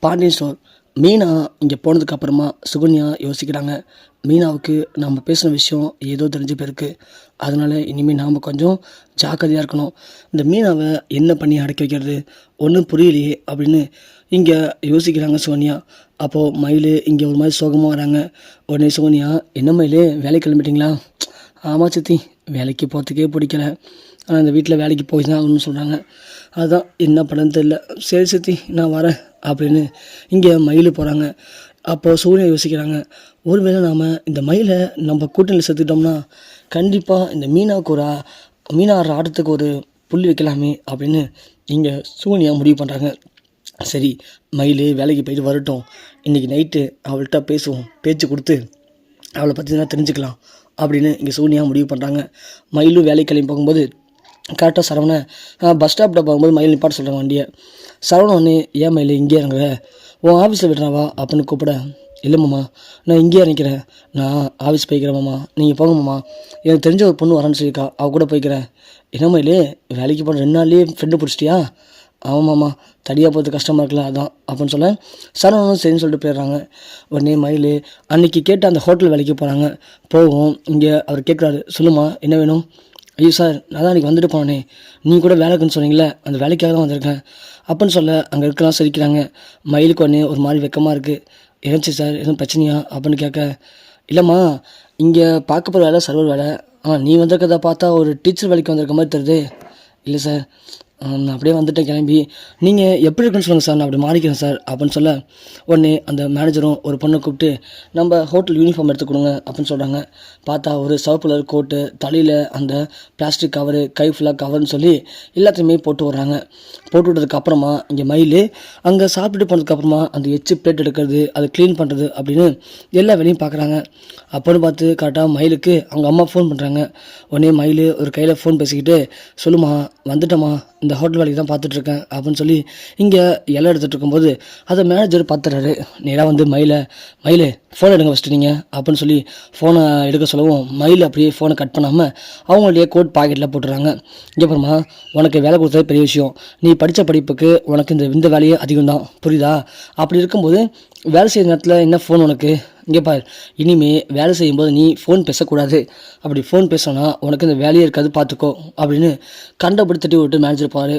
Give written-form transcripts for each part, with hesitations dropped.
Pandian store. Meena இங்கே போனதுக்கப்புறமா சுகன்யா யோசிக்கிறாங்க. மீனாவுக்கு நம்ம பேசின விஷயம் ஏதோ தெரிஞ்சு போயிருக்கு. அதனால் இனிமேல் நாம் கொஞ்சம் ஜாக்கிரதையாக இருக்கணும். இந்த மீனாவை என்ன பண்ணி அடக்கி வைக்கிறது ஒன்றும் புரியலையே அப்படின்னு இங்கே யோசிக்கிறாங்க சுகன்யா. அப்போது மயில் இங்கே ஒரு மாதிரி சோகமாக வராங்க. உடனே சுகன்யா, என்ன மயில் வேலைக்கு கிளம்பிட்டீங்களா? ஆமாம் சித்தி, வேலைக்கு போகிறதுக்கே பிடிக்கல. ஆனால் இந்த வீட்டில் வேலைக்கு போய் தான் ஆகணும்னு சொல்கிறாங்க. அதுதான் என்ன பண்ணுன்னு தெரியல. சரி சித்தி, நான் வரேன் அப்படின்னு இங்கே மயில் போகிறாங்க. அப்போ சூர்யா யோசிக்கிறாங்க, ஒருவேளை நாம் இந்த மயிலை நம்ம கூட்டணியில் சேர்த்துக்கிட்டோம்னா கண்டிப்பாக இந்த மீனா ஆடுற ஆட்டத்துக்கு ஒரு புள்ளி வைக்கலாமே அப்படின்னு இங்கே சூர்யா முடிவு பண்ணுறாங்க. சரி, மயில் வேலைக்கு போயிட்டு வரட்டும், இன்றைக்கி நைட்டு அவள்கிட்ட பேசுவோம், பேச்சு கொடுத்து அவளை பற்றி தான் தெரிஞ்சுக்கலாம் அப்படின்னு இங்கே சூர்யா முடிவு பண்ணுறாங்க. மயிலும் வேலைக்கு கிளம்பி போகும்போது கரெக்டாக சரவணை பஸ் ஸ்டாப்பில் போகும்போது மயில் நிப்பாட்ட சொல்கிறாங்க வண்டியை. சரவணன் ஒன்று, ஏன் மயில் இங்கே இறங்குற, உன் ஆஃபீஸில் விடுறாவா அப்படின்னு கூப்பிட, இல்லை மாமா நான் இங்கேயே இறங்கிறேன், நான் ஆஃபீஸ் போய்க்கிறேன் மாமா, நீங்கள் போங்க மாமா, எனக்கு தெரிஞ்ச ஒரு பொண்ணு வரேன்னு சொல்லியிருக்கா, அவள் கூட போய்க்கிறேன். என்ன மயில் வேலைக்கு போகிற 2 நாள்லேயே ஃப்ரெண்டு பிடிச்சிட்டியா? ஆமாம் மாமா, தடியாக போகிறது கஷ்டமாக இருக்கலாம் அதான் அப்படின்னு சொல்ல சரவணனும் சரின்னு சொல்லிட்டு போயிடுறாங்க. உடனே மயில் அன்றைக்கி கேட்டு அந்த ஹோட்டல் வேலைக்கு போகிறாங்க. போகும் இங்கே அவர் கேட்குறாரு, சொல்லுமா என்ன வேணும்? ஐயோ சார், நான் தான் அன்றைக்கி வந்துட்டு போனேனே, நீ கூட வேலைக்குன்னு சொன்னீங்களே, அந்த வேலைக்காக தான் வந்திருக்கேன் அப்படின்னு சொல்ல அங்கே இருக்கலாம் சிரிக்கிறாங்க. மயிலுக்கு ஒன்று ஒரு மாதிரி வெக்கமாக இருக்குது. இருந்துச்சு சார், எதுவும் பிரச்சனையா அப்படின்னு கேட்க, இல்லைம்மா இங்கே பார்க்க போகிற வேலை சர்வர் வேலை, நீ வந்திருக்கிறத பார்த்தா ஒரு டீச்சர் வேலைக்கு வந்திருக்க மாதிரி தெரியுது. இல்லை சார், நான் அப்படியே வந்துட்டேன் கிளம்பி, நீங்கள் எப்படி இருக்குன்னு சொல்லுங்கள் சார், நான் அப்படி மாறிக்கிறேன் சார் அப்படின்னு சொல்ல உடனே அந்த மேனேஜரும் ஒரு பொண்ணை கூப்பிட்டு நம்ம ஹோட்டல் யூனிஃபார்ம் எடுத்து கொடுங்க அப்படின்னு சொல்கிறாங்க. பார்த்தா ஒரு சிவப்பு கலர் கோட்டு, தலையில் அந்த பிளாஸ்டிக் கவரு, கை ஃபுல்லாக கவர்னு சொல்லி எல்லாத்தையுமே போட்டு விட்றாங்க. போட்டு விட்டதுக்கப்புறமா இங்கே மயில் அங்கே சாப்பிட்டுட்டு போனதுக்கப்புறமா அந்த எச்சு பிளேட் எடுக்கிறது, அதை க்ளீன் பண்ணுறது அப்படின்னு எல்லா வேலையும் பார்க்குறாங்க. அப்போன்னு பார்த்து கரெக்டாக மயிலுக்கு அவங்க அம்மா ஃபோன் பண்ணுறாங்க. உடனே மயில் ஒரு கையில் ஃபோன் பேசிக்கிட்டு, சொல்லுமா வந்துட்டோமா, இந்த ஹோட்டல் வேலைக்கு தான் பார்த்துட்ருக்கேன் அப்படின்னு சொல்லி இங்கே எல்லாம் எடுத்துகிட்டு இருக்கும்போது அதை மேனேஜர் பார்த்துறாரு. நேராக வந்து மயில் ஃபோன் எடுங்க ஃபஸ்ட்டு நீங்கள் அப்படின்னு சொல்லி ஃபோனை எடுக்க சொல்லவும் மயில் அப்படியே ஃபோனை கட் பண்ணாமல் அவங்களுடைய கோட் பாக்கெட்டில் போட்டுறாங்க. இங்கே அப்புறமா, உனக்கு வேலை கொடுத்தது பெரிய விஷயம், நீ படித்த படிப்புக்கு உனக்கு இந்த வேலையே அதிகம் தான், புரியுதா? அப்படி இருக்கும்போது வேலை செய்கிற நேரத்தில் என்ன ஃபோன் உனக்கு? இங்கே பார், இனிமேல் வேலை செய்யும்போது நீ ஃபோன் பேசக்கூடாது, அப்படி ஃபோன் பேசினா உனக்கு இந்த வேலையே இருக்காது பார்த்துக்கோ அப்படின்னு கண்டபடி தட்டி விட்டு மேனேஜர் பாரு.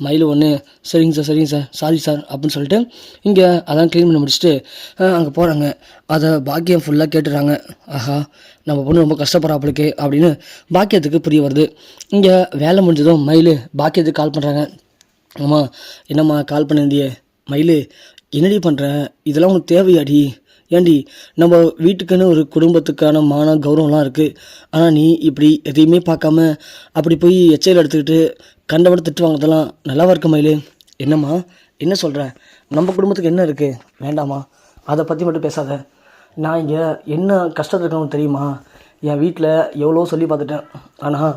மயில் ஒன்று, சரிங்க சார் சாரி சார் அப்படின்னு சொல்லிட்டு இங்கே அதான் க்ளீன் பண்ணி முடிச்சுட்டு அங்கே போகிறாங்க. அதை பாக்கியம் ஃபுல்லாக கேட்டுறாங்க. ஆஹா, நம்ம பொண்ணு ரொம்ப கஷ்டப்படுறாப்புளுக்கே அப்படின்னு பாக்கியத்துக்கு புரிய வருது. இங்கே வேலை முடிஞ்சதும் மயில் பாக்கியத்துக்கு கால் பண்ணுறாங்க. ஆமாம், என்னம்மா கால் பண்ணியிருந்தியே? மயில், என்னடி பண்ணுறேன், இதெல்லாம் உனக்கு தேவையாடி? ஏண்டி, நம்ம வீட்டுக்குன்னு ஒரு குடும்பத்துக்கான மான கௌரவம்லாம் இருக்குது, ஆனால் நீ இப்படி எதையுமே பார்க்காம அப்படி போய் எச்சையில் எடுத்துக்கிட்டு கண்டபடி திட்டு வாங்குறதெல்லாம் நல்லாவா இருக்க மயில்? என்னம்மா என்ன சொல்கிற? நம்ம குடும்பத்துக்கு என்ன இருக்குது? வேண்டாமா, அதை பற்றி மட்டும் பேசாத. நான் இங்கே என்ன கஷ்டத்தில் இருக்கணும்னு தெரியுமா? என் வீட்டில் எவ்வளோ சொல்லி பார்த்துட்டேன், ஆனால்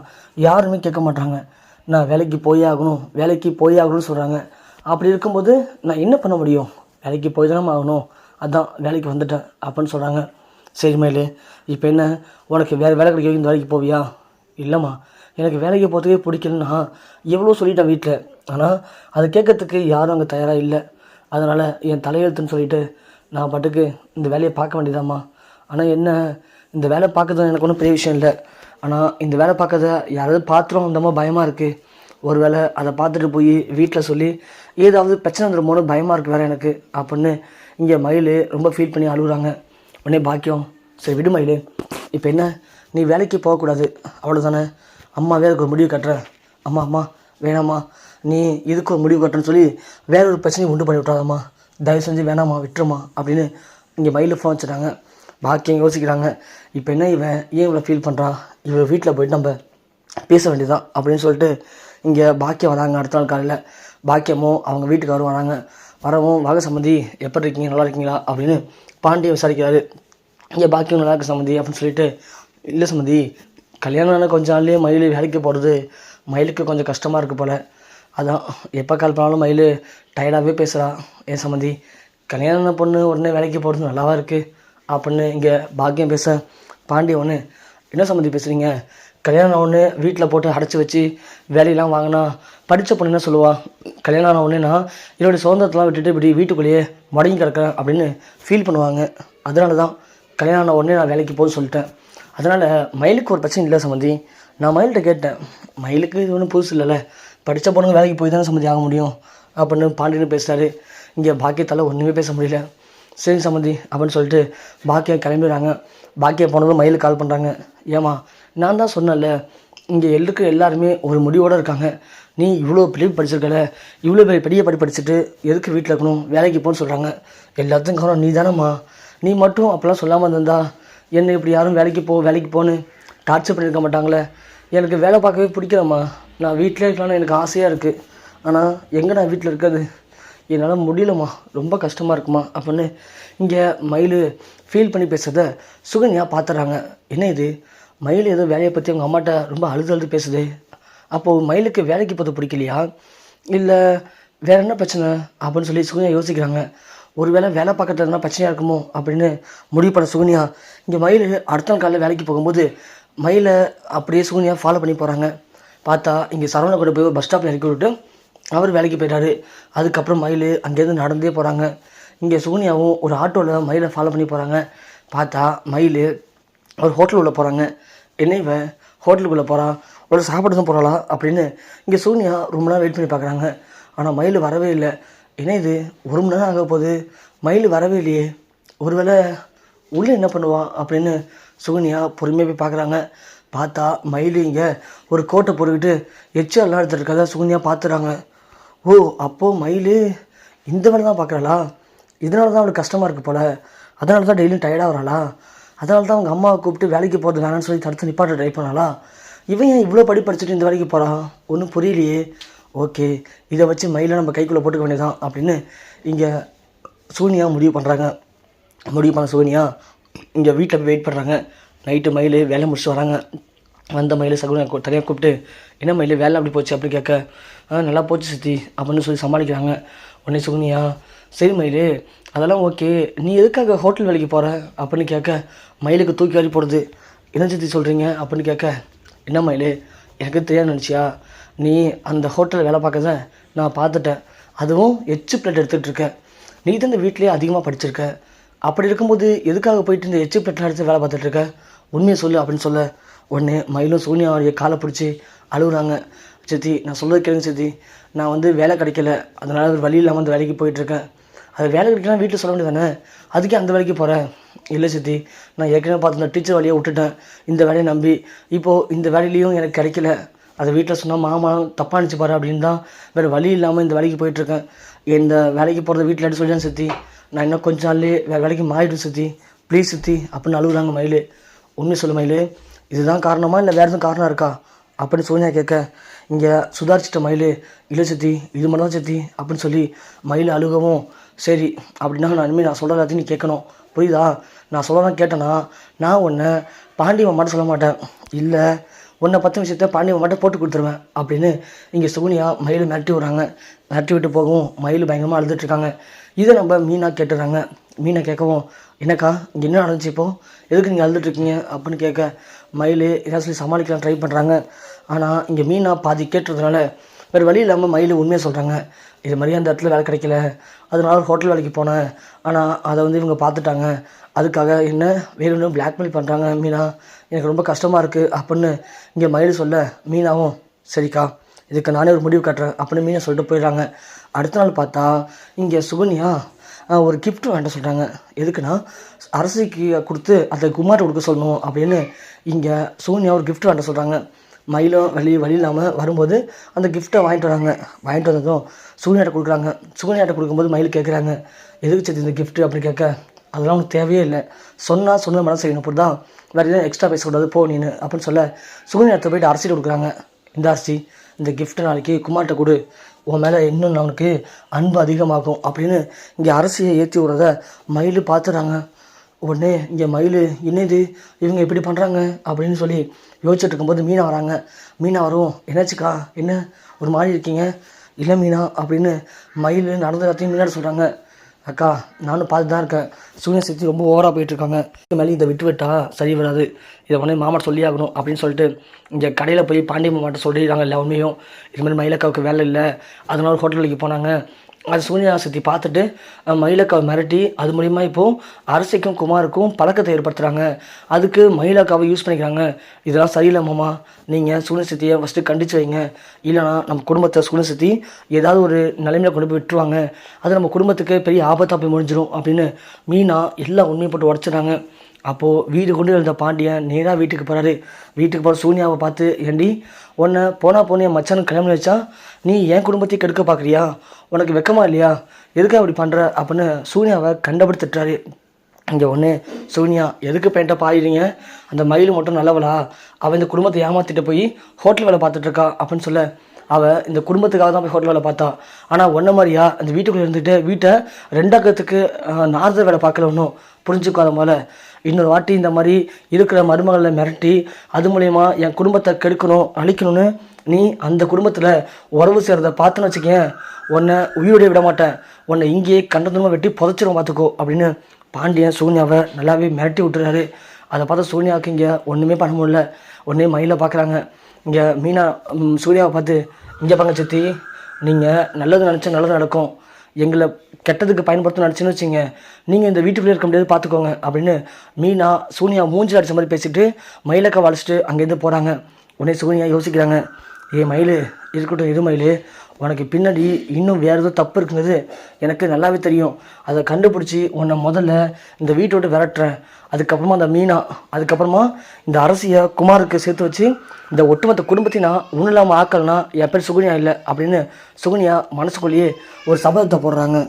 யாருமே கேட்க மாட்டாங்க. நான் வேலைக்கு போயே ஆகணும்னு சொல்கிறாங்க. அப்படி இருக்கும்போது நான் என்ன பண்ண முடியும்? வேலைக்கு போய் தானே ஆகணும், அதான் வேலைக்கு வந்துட்டேன் அப்படின்னு சொல்கிறாங்க. சரி மயில், இப்போ என்ன உனக்கு வேறு வேலை கிடைக்க இந்த வேலைக்கு போவியா? இல்லைம்மா, எனக்கு வேலைக்கு போகிறதுக்கே பிடிக்கலன்னா எவ்வளோ சொல்லிட்டேன் வீட்டில், ஆனால் அதை கேட்கறதுக்கு யாரும் அங்கே தயாராக இல்லை. அதனால் என் தலையெழுத்துன்னு சொல்லிவிட்டு நான் பாட்டுக்கு இந்த வேலையை பார்க்க வேண்டியதாம்மா. ஆனால் என்ன, இந்த வேலை பார்க்கறது எனக்கு ஒன்றும் பெரிய விஷயம் இல்லை, ஆனால் இந்த வேலை பார்க்கறத யாராவது பாத்திரம் வந்தமோ பயமாக இருக்குது. ஒரு வேளை அதை பார்த்துட்டு போய் வீட்டில் சொல்லி ஏதாவது பிரச்சனை வந்துடுமோன்னு பயமாக இருக்குது வேறு எனக்கு அப்படின்னு இங்கே மயில் ரொம்ப ஃபீல் பண்ணி அழுகுறாங்க. உடனே பாக்கியம், சரி விடு மயில், இப்போ என்ன, நீ வேலைக்கு போகக்கூடாது அவ்வளோதானே, அம்மாவே அதுக்கு ஒரு முடிவு கட்டுறேன். அம்மா வேணாம்மா, நீ இதுக்கு ஒரு முடிவு கட்டுறேன்னு சொல்லி வேற ஒரு பிரச்சனையை உண்டு பண்ணி விட்றாதம்மா, தயவு செஞ்சு வேணாம்மா, விட்டுருமா அப்படின்னு இங்கே மயில் ஃபோன் வச்சுட்டாங்க. பாக்கியம் யோசிக்கிறாங்க, இப்போ என்ன இவன் ஏன் இவ்வளோ ஃபீல் பண்ணுறான், இவன் வீட்டில் போய்ட்டு நம்ம பேச வேண்டியதான் அப்படின்னு சொல்லிட்டு இங்கே பாக்கியம் வராங்க. அடுத்த நாள் காலையில் பாக்கியமும் அவங்க வீட்டுக்காரும் வராங்க. வரவும், வாங்க சம்மந்தி எப்படி இருக்கீங்க, நல்லா இருக்கீங்களா அப்படின்னு பாண்டியை விசாரிக்கிறாரு. இங்கே பாக்கியம் நல்லா இருக்கு சம்மந்தி அப்படின்னு சொல்லிட்டு, இல்லை சம்மந்தி, கல்யாணம் ஆன கொஞ்ச நாள்லேயே மயில் வேலைக்கு போகிறது மயிலுக்கு கொஞ்சம் கஷ்டமாக இருக்குது போல், அதான் எப்போ கால் பண்ணாலும் மயில் டயர்டாகவே பேசுகிறா. ஏன் சம்மந்தி, கல்யாணம் பொண்ணு உடனே வேலைக்கு போகிறது நல்லாவா இருக்குது அப்படின்னு இங்கே பாக்கியம் பேச, பாண்டிய ஒன்று, என்ன சம்மந்தி பேசுகிறீங்க, கல்யாணம் ஒன்று வீட்டில் போட்டு அடைச்சி வச்சு வேலையெல்லாம் வாங்கினா படித்த பொண்ணு என்ன சொல்லுவா, கல்யாணம் ஆன உடனே நான் என்னுடைய சுதந்திரத்தெலாம் விட்டுட்டு இப்படி வீட்டுக்குள்ளேயே முடங்கி கிடக்கிறேன் அப்படின்னு ஃபீல் பண்ணுவாங்க. அதனால தான் கல்யாணம் ஆன உடனே நான் வேலைக்கு போக சொல்லிட்டேன். அதனால் மயிலுக்கு ஒரு பிரச்சனை இல்லை சம்மந்தி. நான் மயில்கிட்ட கேட்டேன், மயிலுக்கு இது ஒன்றும் புதுசு இல்லைல்ல, படித்த பொண்ணுங்க வேலைக்கு போய் தானே சம்மந்தி ஆக முடியும் அப்படின்னு பாண்டியன்னு பேசுகிறாரு. இங்கே பாக்கியத்தால் ஒன்றுமே பேச முடியல. சரி சம்மந்தி அப்படின்னு சொல்லிட்டு பாக்கியம் கிளம்பிடுறாங்க. பாக்கியம் போனதும் மயிலுக்கு கால் பண்ணுறாங்க. ஏமா, நான் தான் சொன்னேன்ல, இங்கே எல்லாருமே ஒரு முடிவோடு இருக்காங்க. நீ இவ்வளோ பெரிய படிச்சிருக்கல, இவ்வளோ பெரிய படிச்சுட்டு எதுக்கு வீட்டில் இருக்கணும், வேலைக்கு போன்னு சொல்கிறாங்க. எல்லாத்துக்கும் காரணம் நீ தானம்மா. நீ மட்டும் அப்போல்லாம் சொல்லாமல் இருந்தா என்னை இப்படி யாரும் வேலைக்கு போன்னு டார்ச்சர் பண்ணியிருக்க மாட்டாங்களே. எனக்கு வேலை பார்க்கவே பிடிக்கிறம்மா. நான் வீட்டிலே இருக்கலாம்னு எனக்கு ஆசையாக இருக்குது. ஆனால் எங்கே நான் வீட்டில் இருக்கிறது, என்னால் முடியலம்மா, ரொம்ப கஷ்டமாக இருக்குமா அப்படின்னு இங்கே மயில் ஃபீல் பண்ணி பேசுகிறத சுகன்யா பார்த்துட்றாங்க. என்ன இது, மயில் ஏதோ வேலையை பற்றி அவங்க அம்மாட்ட ரொம்ப அழுது பேசுது. அப்போது மயிலுக்கு வேலைக்கு போகிறது பிடிக்கலையா, இல்லை வேறு என்ன பிரச்சனை அப்படின்னு சொல்லி சுகன்யா யோசிக்கிறாங்க. ஒரு வேளை வேலை பார்க்கறதுனா பிரச்சனையாக இருக்குமோ அப்படின்னு முடிவு பண்ண சுகன்யா இங்கே மயில் அடுத்த நாள் காலையில் வேலைக்கு போகும்போது மயிலை அப்படியே சுகன்யா ஃபாலோ பண்ணி போகிறாங்க. பார்த்தா இங்கே சரவணை கூட போய் பஸ் ஸ்டாப்பில் இறக்கி விட்டு அவர் வேலைக்கு போயிட்டாரு. அதுக்கப்புறம் மயில் அங்கேருந்து நடந்தே போகிறாங்க. இங்கே சுகன்யாவும் ஒரு ஆட்டோவில் மயிலை ஃபாலோ பண்ணி போகிறாங்க. பார்த்தா மயில் ஒரு ஹோட்டல் உள்ள போகிறாங்க. என்ன இவன் ஹோட்டலுக்குள்ளே போகிறான், ஒரு சாப்பாடு தான் போகிறாளா அப்படின்னு இங்கே சுகன்யா ரொம்ப நேரம் வெயிட் பண்ணி பார்க்குறாங்க. ஆனால் மயில் வரவே இல்லை. என்ன இது, 1 மணி நேரம் ஆக போகுது, மயில் வரவே இல்லையே, ஒருவேளை உள்ளே என்ன பண்ணுவான் அப்படின்னு சுகன்யா பொறுமையாக போய் பார்க்குறாங்க. பார்த்தா மயில் இங்கே ஒரு கோட்டை போட்டுக்கிட்டு எச்செல்லாம் எடுத்துகிட்டு இருக்கறத சுகன்யா பார்த்துறாங்க. ஓ, அப்போது மயில் இந்த வேலை தான் பார்க்குறாளா, இதனால தான் அவளுக்கு கஷ்டமாக இருக்குது போல், அதனால தான் டெய்லியும் டயர்டாக வராளா, அதனால தான் அவங்க அம்மாவை கூப்பிட்டு வேலைக்கு போகிறது வேணான்னு சொல்லி தடுத்து நிப்பாட்ட ட்ரை பண்ணாளா, இவன் ஏன் இவ்வளோ படிச்சுட்டு இந்த வேலைக்கு போகிறான், ஒன்றும் புரியலையே. ஓகே, இதை வச்சு மயிலை நம்ம கைக்குள்ளே போட்டுக்க வேண்டியதான் அப்படின்னு இங்கே சூனியா முடிவு பண்ண சுகன்யா இங்கே வீட்டில் போய் வெயிட் பண்ணுறாங்க. நைட்டு மயில் வேலை முடிச்சுட்டு வராங்க. வந்த மயில் சகுனியா தனியாக கூப்பிட்டு, என்ன மயில் வேலை அப்படி போச்சு அப்படி கேட்க, நல்லா போச்சு சித்தி அப்படின்னு சொல்லி சமாளிக்கிறாங்க. உடனே சுகன்யா, சரி மயில் அதெல்லாம் ஓகே, நீ எதுக்காக ஹோட்டல் வேலைக்கு போகிற அப்படின்னு கேட்க, மயிலுக்கு தூக்கி வாரி போடுது. என்ன சித்தி சொல்கிறீங்க அப்படின்னு கேட்க, என்ன மயில் எனக்கு தெரியாது நினச்சியா, நீ அந்த ஹோட்டலில் வேலை பார்க்கறத நான் பார்த்துட்டேன், அதுவும் எச்சு பிளேட் எடுத்துகிட்டு இருக்கேன், நீ தான் இந்த வீட்லேயே அதிகமாக படிச்சிருக்க, அப்படி இருக்கும்போது எதுக்காக போயிட்டு இந்த எச்சு பிளேட்லாம் எடுத்து வேலை பார்த்துட்ருக்க, உண்மையை சொல்லு அப்படின்னு சொல்ல, உடனே மயிலும் சோனியாவுடைய காலை பிடிச்சி அழுகுறாங்க. சித்தி நான் சொல்கிறது கேளுங்க சித்தி, நான் வேலை கிடைக்கல, அதனால் ஒரு வழி இல்லாமல் அந்த வேலைக்கு போயிட்டுருக்கேன், அது வேலை கிடைக்கலாம் வீட்டில் சொல்ல வேண்டியது தானே, அதுக்கே அந்த வேலைக்கு போகிறேன். இல்லை சித்தி, நான் ஏற்கனவே பார்த்து டீச்சர் வேலையை விட்டுட்டேன் இந்த வேலையை நம்பி, இப்போது இந்த வேலையிலையும் எனக்கு கிடைக்கல, அதை வீட்டில் சொன்னால் மாமா தப்பாக நினச்சிப்பாரு அப்படின்னு தான் வேறு வழி இல்லாமல் இந்த வேலைக்கு போயிட்டுருக்கேன். இந்த வேலைக்கு போகிறத வீட்டில் எடுத்து சொல்லிட்டேன் சித்தி, நான் இன்னும் கொஞ்ச நாள்லேயே வேறு வேலைக்கு மாறிடும் சித்தி, ப்ளீஸ் சித்தி அப்படின்னு அழுகுறாங்க மயில். உண்மை சொல்லு மயில், இதுதான் காரணமா இல்லை வேறு எதுவும் காரணம் இருக்கா அப்படின்னு சோனியா கேட்க, இங்கே சுதாரிச்சிட்ட மயில், இல்லை சித்தி இது மட்டும் தான் சித்தி அப்படின்னு சொல்லி மயில் அழுகவும், சரி அப்படின்னா நான் சொல்கிற எல்லாத்தையும் நீ கேட்கணும், புரியுதா, நான் சொல்லலாம் கேட்டேன்னா நான் உன்னை பாண்டி மாமாட்ட சொல்ல மாட்டேன், இல்லை உன்னை 10 விஷயத்த பாண்டி மாமாட்ட போட்டு கொடுத்துருவேன் அப்படின்னு இங்கே சுகுனியா மயில் மிரட்டி விட்றாங்க. மிரட்டி விட்டு போகவும் மயில் பயங்கரமாக அழுதுட்டுருக்காங்க. இதை நம்ம மீனா கேட்டுறாங்க. மீனை கேட்கவும், என்னக்கா இங்கே என்ன நடந்துச்சு இப்போது, எதுக்கு நீங்கள் அழுதுட்ருக்கீங்க அப்படின்னு கேட்க, மயில் ஏதாவது சொல்லி சமாளிக்கலாம் ட்ரை பண்ணுறாங்க. ஆனால் இங்கே மீனா பாதி கேட்டுறதுனால வேறு வழி இல்லாமல் மயில் உண்மையாக சொல்கிறாங்க. இது மாதிரி அந்த இடத்துல வேலை கிடைக்கல, அதனால ஹோட்டல் வேலைக்கு போனேன், ஆனால் அதை இவங்க பார்த்துட்டாங்க, அதுக்காக என்ன வேறு ஒன்றும் பிளாக்மெயில் பண்ணுறாங்க மீனா, எனக்கு ரொம்ப கஷ்டமாக இருக்குது அப்படின்னு இங்கே மயில் சொல்ல, மீனாவும் சரிக்கா இதுக்கு நானே ஒரு முடிவு காட்டுறேன் அப்படின்னு மீனை சொல்லிட்டு போயிடுறாங்க. அடுத்த நாள் பார்த்தா இங்கே சுகன்யா ஒரு கிஃப்ட் வேண்ட சொல்கிறாங்க. எதுக்குன்னா அரசிக்கு கொடுத்து அதை குமார்ட்ட கொடுக்க சொல்லணும் அப்படின்னு இங்கே சுகன்யா ஒரு கிஃப்ட் வேண்ட சொல்கிறாங்க. மயிலும் வழி இல்லாமல் வரும்போது அந்த கிஃப்ட்டை வாங்கிட்டு வராங்க. வாங்கிட்டு வந்ததும் சுகன்யாட்ட கொடுக்குறாங்க. சுகன்யாட்ட கொடுக்கும்போது மயில் கேட்குறாங்க, எதுக்கு சரி இந்த கிஃப்ட்டு அப்படின்னு கேட்க, அதெல்லாம் உனக்கு தேவையே இல்லை, சொன்ன மனசு செய்யணும், அப்படி தான் வேறு எதுவும் எக்ஸ்ட்ரா பேசக்கூடாது போ நீனு அப்படின்னு சொல்ல, சுகன்யாட்ட போய்ட்டு அரசிட்டு கொடுக்குறாங்க. இந்த அரிசி இந்த கிஃப்ட்டை நாளைக்கு குமார்ட்ட கொடு, உன் மேலே இன்னும் அவனுக்கு அன்பு அதிகமாகும் அப்படின்னு இங்கே அரசியை ஏற்றி விடுறத மயில் பார்த்துறாங்க. உடனே இங்கே மயில் என்னது இவங்க எப்படி பண்ணுறாங்க அப்படின்னு சொல்லி யோசிச்சுட்டு இருக்கும்போது மீனா வராங்க. மீனா வரும், என்னாச்சுக்கா என்ன ஒரு மாதிரி இருக்கீங்க, இல்லை மீனா அப்படின்னு மயில் நடந்த எல்லாத்தையும் மீனாட சொல்கிறாங்க. அக்கா நானும் பார்த்து தான் இருக்கேன். சூனிய சக்தி ரொம்ப ஓவராக போயிட்டுருக்காங்க. இதுக்கு மேலே இதை விட்டா சரி வராது. இதை உடனே மாமா சொல்லி ஆகணும் அப்படின்னு சொல்லிட்டு இங்கே கடையில் போய் பாண்டிய மாமாட்ட சொல்லிடுறாங்க எல்லா உண்மையும். இதுமாதிரி மயிலக்காவுக்கு வேலை இல்லை, அதனால ஹோட்டலுக்கு போனாங்க. அது சூனியா சக்தி பார்த்துட்டு மயிலக்காவை மிரட்டி அது மூலிமா இப்போது அரசிக்கும் குமாருக்கும் பழக்கத்தை ஏற்படுத்துகிறாங்க. அதுக்கு மயிலக்காவை யூஸ் பண்ணிக்கிறாங்க. இதெல்லாம் சரியில்லை மாமா, நீங்கள் சூனிய சக்தியை ஃபஸ்ட்டு கண்டிச்சு வைங்க. இல்லைனா நம்ம குடும்பத்தை சூனிய சக்தி ஏதாவது ஒரு நிலைமையில கொண்டு போய் விட்டுருவாங்க. அது நம்ம குடும்பத்துக்கு பெரிய ஆபத்தாக போய் முடிஞ்சிடும் அப்படின்னு மீனா எல்லா உண்மையை போட்டு உடச்சிடுறாங்க. அப்போது வீடு கொண்டு இருந்த பாண்டியன் நேராக வீட்டுக்கு போகிறாரு. வீட்டுக்கு போகிற சூனியாவை பார்த்து, ஏண்டி உன்னை போனிய மச்சானுக்கு கல்யாணம் வச்சா நீ என் குடும்பத்தையும் கெடுக்க பார்க்குறியா? உனக்கு வெக்கமா இல்லையா? எதுக்காக அப்படி பண்ணுற அப்படின்னு சூனியாவை கண்டபடுத்திட்டாரு. இங்கே ஒன்று, சூனியா எதுக்கு பெயிண்ட்டை பாயிறீங்க? அந்த மயில் மட்டும் நல்லவளா? அவள் இந்த குடும்பத்தை ஏமாற்றிட்டு போய் ஹோட்டல் வேலை பார்த்துட்ருக்கா அப்படின்னு சொல்ல, அவள் இந்த குடும்பத்துக்காக தான் போய் ஹோட்டல் வேலை பார்த்தா. ஆனால் ஒன்றை மாதிரியா அந்த வீட்டுக்குள்ளே இருந்துட்டு வீட்டை ரெண்டாக்கத்துக்கு நார்தர் வேலை பார்க்கல ஒன்றும் புரிஞ்சுக்காத போல. இன்னொரு வாட்டி இந்த மாதிரி இருக்கிற மருமகளை மிரட்டி அது மூலயமா என் குடும்பத்தை கெடுக்கணும் அழிக்கணும்னு நீ அந்த குடும்பத்தில் உறவு செய்கிறத பார்த்துன்னு வச்சுக்கேன், உன்னை உயிரோடைய விட மாட்டேன், உன்னை இங்கேயே கண்டதுமாக வெட்டி புதைச்சிரும் பார்த்துக்கோ அப்படின்னு பாண்டியன் சூன்யாவை நல்லாவே மிரட்டி விட்டுறாரு. அதை பார்த்தா சூன்யாவுக்கு இங்கே ஒன்றுமே பண்ண முடியல. உடனே மயிலை பார்க்குறாங்க. இங்கே மீனா சூர்யாவை பார்த்து, இங்கே பாங்க சித்தி, நீங்கள் நல்லது நினச்சா நல்லது நடக்கும், எங்களை கெட்டதுக்கு பயன்படுத்த நினச்சின்னு வச்சிங்க, நீங்கள் இந்த வீட்டுக்குள்ளே இருக்க முடியாது பார்த்துக்கோங்க அப்படின்னு மீனா சூனியா மூஞ்சில் அடித்த மாதிரி பேசிட்டு மயிலக்கா வளைச்சிட்டு அங்கேருந்து போகிறாங்க. உடனே சூனியா யோசிக்கிறாங்க, மயில் இருக்கட்டும், இரு மயில், உனக்கு பின்னாடி இன்னும் வேறு ஏதோ தப்பு இருக்குங்கிறது எனக்கு நல்லாவே தெரியும். அதை கண்டுபிடிச்சி உன்னை முதல்ல இந்த வீட்டை விட்டு விரட்டுறேன். அதுக்கப்புறமா அந்த மீனா, அதுக்கப்புறமா இந்த அரசியை குமாருக்கு சேர்த்து வச்சு இந்த ஒட்டுமொத்த குடும்பத்தையும் நான் ஒன்றும் இல்லாமல் ஆக்கலைன்னா என் பேர் சுகன்யா இல்லை அப்படின்னு சுகன்யா மனசுக்குள்ளேயே ஒரு சபதத்தை போடுறாங்க.